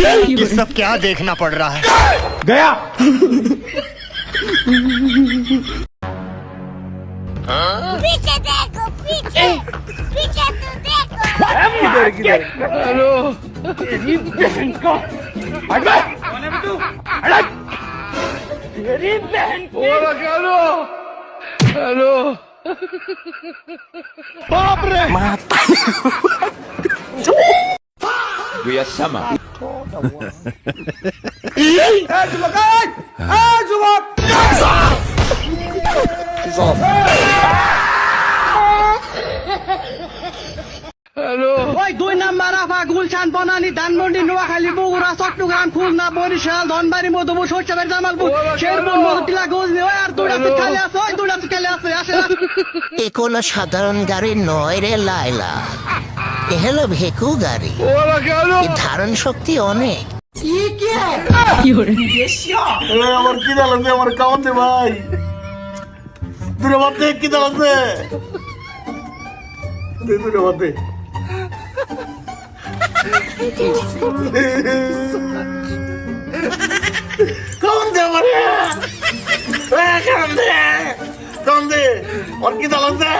ये सब क्या देखना पड़ रहा है। गया पीछे देखो, पीछे पीछे तो देखो। किधर किधर हेलो तेरी बहन को हट हट तेरी बहन को हेलो हेलो बाप रे माता Gaya sama. Hello. ওই 2 নাম্বার আফা গুলশান বনানী ধানমন্ডি নোয়াখালী বগুড়া চট্টগ্রাম খুলনা বরিশাল ধনবাড়ি মধুপুর সরষেবাড়ি জামালপুর শেরপুর মধুটিলা গজনি ওই আর দুইটা খালি আছে ওই দুইটা খালি আছে আসে এ কোনো সাধারণ গাড়ি নয় রে লাইলা, এ হলো ভেকু গাড়ি, এর ধারণ শক্তি অনেক। আমার কি দাল আছে আমার কাউন দে ভাই দূরে বাতে কি দাল আছে দূরে বাতে কাউন দে আমার কাউন দে আর কি দাল আছে